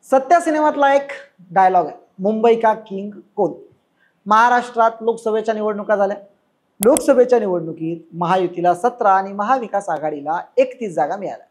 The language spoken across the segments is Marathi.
सत्या सिनेमातला एक डायलॉग आहे, मुंबई का किंग कोण. महाराष्ट्रात लोकसभेच्या निवडणुका झाल्या. लोकसभेच्या निवडणुकीत महायुतीला 17 आणि महाविकास आघाडीला 31 जागा मिळाल्या.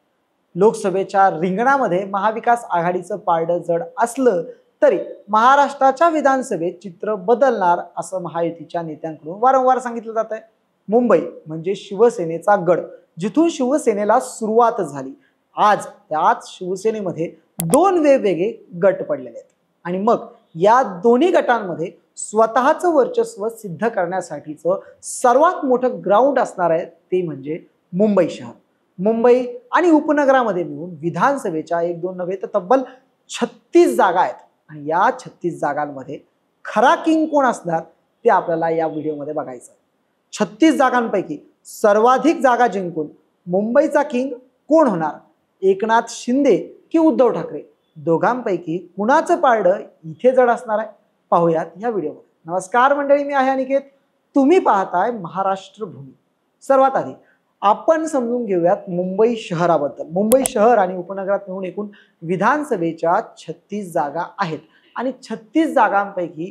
लोकसभेच्या रिंगणामध्ये महाविकास आघाडीचं पारडं जड असलं तरी महाराष्ट्राच्या विधानसभेत चित्र बदलणार असं महायुतीच्या नेत्यांकडून वारंवार सांगितलं जात आहे. मुंबई म्हणजे शिवसेनेचा गड, जिथून शिवसेनेला सुरुवात झाली. आज त्याच शिवसेनेमध्ये दोन वेगवेगळे गट पडलेले आहेत आणि मग या दोन्ही गटांमध्ये स्वतःचं वर्चस्व सिद्ध करण्यासाठीचं सर्वात मोठं ग्राउंड असणार आहे ते म्हणजे मुंबई शहर. मुंबई आणि उपनगरामध्ये मिळून विधानसभेच्या 1-2 नव्हे तर तब्बल 36 जागा आहेत आणि या 36 जागांमध्ये खरा किंग कोण असणार ते आपल्याला या व्हिडिओमध्ये बघायचं. 36 जागांपैकी सर्वाधिक जागा जिंकून मुंबईचा किंग कोण होणार? एकनाथ शिंदे की उद्धव ठाकरे? दोघांपैकी कुणाचं पारडं इथे जड असणार आहे पाहूयात या व्हिडिओमध्ये. नमस्कार मंडळी, मी आहे अनिकेत. तुम्ही पाहताय महाराष्ट्र भूमी. सर्वात आधी आपण समजून घेऊयात मुंबई शहराबद्दल. मुंबई शहर आणि उपनगरात मिळून एकूण विधानसभेच्या 36 जागा आहेत आणि 36 जागांपैकी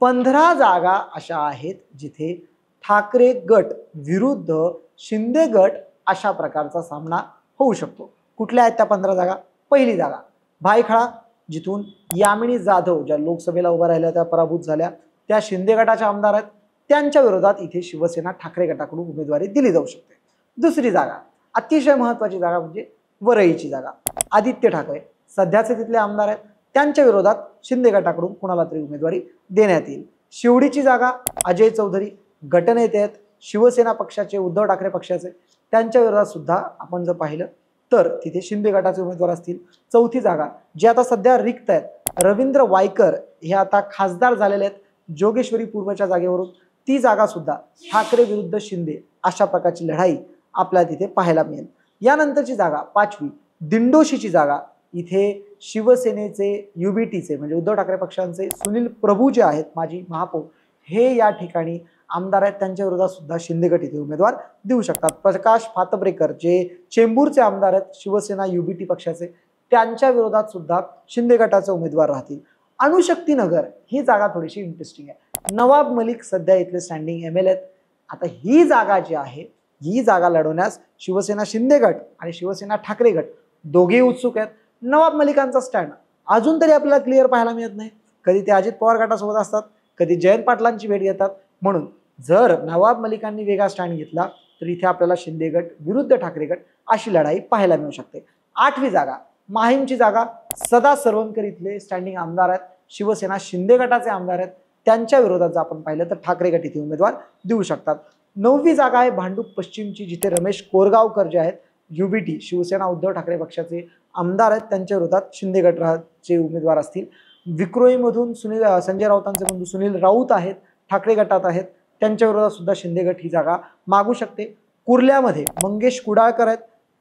15 जागा अशा आहेत जिथे ठाकरे गट विरुद्ध शिंदे गट अशा प्रकारचा सामना होऊ शकतो. कुठल्या आहेत त्या 15 जागा? पहिली जागा भायखळा, जिथून यामिनी जाधव ज्या लोकसभेला उभ्या राहिल्या त्या पराभूत झाल्या, त्या शिंदे गटाच्या आमदार आहेत. त्यांच्या विरोधात इथे शिवसेना ठाकरे गटाकडून उमेदवारी दिली जाऊ शकते. दुसरी जागा, अतिशय महत्त्वाची जागा म्हणजे वरळीची जागा. आदित्य ठाकरे सध्याचे तिथले आमदार आहेत, त्यांच्या विरोधात शिंदे गटाकडून कुणाला तरी उमेदवारी देण्यात येईल. शिवडीची जागा अजय चौधरी गटनेते आहेत, शिवसेना पक्षाचे, उद्धव ठाकरे पक्षाचे, त्यांच्या विरोधात सुद्धा आपण जर पाहिलं तर तिथे शिंदे गटाचे उमेदवार असतील. चौथी जागा जी आता सध्या रिक्त आहेत, रवींद्र वायकर हे आता खासदार झालेले आहेत जोगेश्वरी पूर्वच्या जागेवरून, ती जागा सुद्धा ठाकरे विरुद्ध शिंदे अशा प्रकारची लढाई आपल्याला तिथे पाहायला मिळेल. यानंतरची जागा पाचवी दिंडोशीची जागा, इथे शिवसेनेचे युबीटीचे म्हणजे उद्धव ठाकरे पक्षांचे सुनील प्रभू जे आहेत माजी महापौर, हे या ठिकाणी आमदार आहेत, त्यांच्या विरोधात सुद्धा शिंदे गट इथे उमेदवार देऊ शकतात. प्रकाश फातब्रेकर जे चेंबूरचे आमदार आहेत शिवसेना युबीटी पक्षाचे, त्यांच्या विरोधात सुद्धा शिंदे गटाचे उमेदवार राहतील. अणुशक्ती नगर ही जागा थोडीशी इंटरेस्टिंग आहे. नवाब मलिक सध्या इथले स्टँडिंग एमएलए आहेत. आता ही जागा जी आहे ही जागा लढवण्यास शिवसेना शिंदे गट आणि शिवसेना ठाकरे गट दोघेही उत्सुक आहेत. नवाब मलिकांचा स्टँड अजून तरी आपल्याला क्लिअर पाहायला मिळत नाही. कधी ते अजित पवार गटासोबत असतात, कधी जयंत पाटलांची भेट घेतात. म्हणून जर नवाब मलिकांनी वेगळा स्टँड घेतला तर इथे आपल्याला शिंदे गट विरुद्ध ठाकरे गट अशी लढाई पाहायला मिळू शकते. आठवी जागा माहीमची जागा, सदा सरवणकर इथले स्टँडिंग आमदार आहेत, शिवसेना शिंदे गटाचे आमदार आहेत, त्यांच्या विरोधात जर आपण पाहिलं तर ठाकरे गट इथे उमेदवार देऊ शकतात. नववी जागा आहे भांडूप पश्चिमची, जिथे रमेश कोरगावकर जे आहेत युबीटी शिवसेना उद्धव ठाकरे पक्षाचे आमदार आहेत, त्यांच्या विरोधात शिंदे गटाचे उमेदवार असतील. विक्रोळीमधून संजय राऊतांचे बंधू सुनील राऊत आहेत, ठाकरे गटात आहेत, त्यांच्या विरोधात सुद्धा शिंदे गट ही जागा मागू शकते. कुर्ल्यामध्ये मंगेश कुडाळकर आहेत,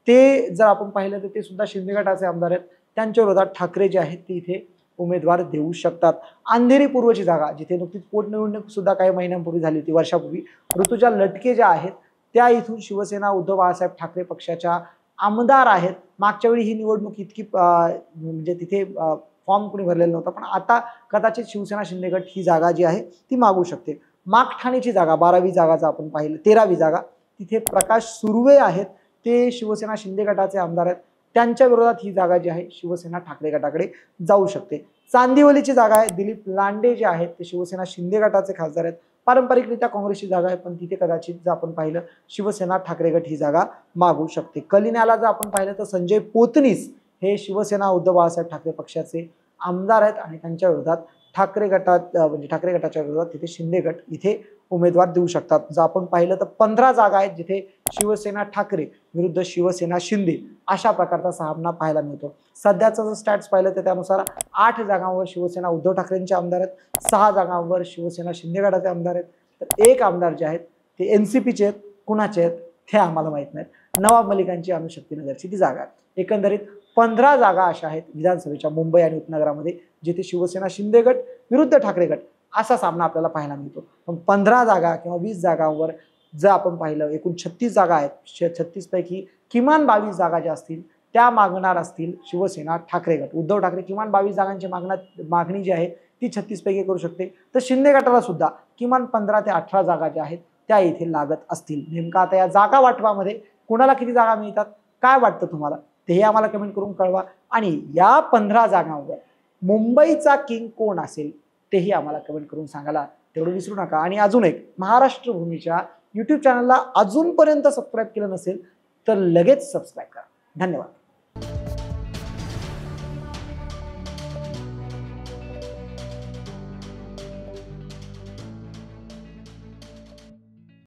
ते जर आपण पाहिलं तर ते सुद्धा शिंदे गटाचे आमदार आहेत, त्यांच्या विरोधात ठाकरे जे आहेत ते इथे उमेदवार देऊ शकतात. अंधेरी पूर्वची जागा, जिथे नुकतीच पोटनिवडणूक सुद्धा काही महिन्यांपूर्वी झाली होती, वर्षापूर्वी, ऋतुजा लटके ज्या आहेत त्या इथून शिवसेना उद्धव बाळासाहेब ठाकरे पक्षाच्या आमदार आहेत. मागच्या वेळी ही निवडणूक इतकी म्हणजे तिथे फॉर्म कोणी भरलेला नव्हता, पण आता कदाचित शिवसेना शिंदे गट ही जागा जी आहे ती मागू शकते. मागठाणेची जागा 12वी जागा जर आपण पाहिलं, 13वी जागा, तिथे प्रकाश सुर्वे आहेत, ते शिवसेना शिंदे गटाचे आमदार आहेत, त्यांच्या विरोधात ही जागा जी आहे शिवसेना ठाकरे गटाकडे जाऊ शकते. चांदिवलीची जागा आहे, दिलीप लांडे जे आहेत ते शिवसेना शिंदे गटाचे खासदार आहेत, पारंपरिकरित्या काँग्रेसची जागा आहे, पण तिथे कदाचित जर आपण पाहिलं शिवसेना ठाकरे गट ही जागा मागू शकते. कलिन्याला जर आपण पाहिलं तर संजय पोतनीस हे शिवसेना उद्धव बाळासाहेब ठाकरे पक्षाचे आमदार आहेत आणि त्यांच्या विरोधात ठाकरे गटात म्हणजे ठाकरे गटाच्या विरोधात तिथे शिंदे गट इथे उमेदवार देऊ शकतात. जर आपण पाहिलं तर 15 जागा आहेत जिथे शिवसेना ठाकरे विरुद्ध शिवसेना शिंदे अशा प्रकारचा सामना पाहायला मिळतो. सध्याचं जर स्टॅट्स पाहिलं तर त्यानुसार 8 जागांवर शिवसेना उद्धव ठाकरेंचे आमदार आहेत, 6 जागांवर शिवसेना शिंदे गटाचे आमदार आहेत, तर एक आमदार जे आहेत ते एनसीपीचे आहेत. कुणाचे आहेत ते आम्हाला माहित नाहीत. नवाब मलिकांची अणुशक्ती नगरची ती जागा आहे. एकंदरीत 15 जागा अशा आहेत विधानसभेच्या मुंबई आणि उपनगरामध्ये जिथे शिवसेना शिंदे गट विरुद्ध ठाकरे गट असा सामना आपल्याला पाहायला मिळतो. पण 15 जागा किंवा 20 जागांवर जर आपण पाहिलं, एकूण 36 जागा आहेत, 36 पैकी किमान 22 जागा ज्या असतील त्या मागणार असतील शिवसेना ठाकरे गट. उद्धव ठाकरे किमान 22 जागांची मागणी जी आहे ती 36 पैकी करू शकते. तर शिंदे गटाला सुद्धा किमान 15 ते 18 जागा ज्या आहेत त्या इथे लागत असतील. नेमका आता या जागा वाटपामध्ये कुणाला किती जागा मिळतात काय वाटतं तुम्हाला तेही आम्हाला कमेंट करून कळवा. आणि या 15 जागांवर मुंबईचा किंग कोण असेल तेही आम्हाला कमेंट करून सांगायला तेवढं विसरू नका. आणि अजून एक, महाराष्ट्र भूमीच्या यूट्यूब चॅनलला अजूनपर्यंत सबस्क्राईब केलं नसेल तर लगेच सबस्क्राईब करा. धन्यवाद.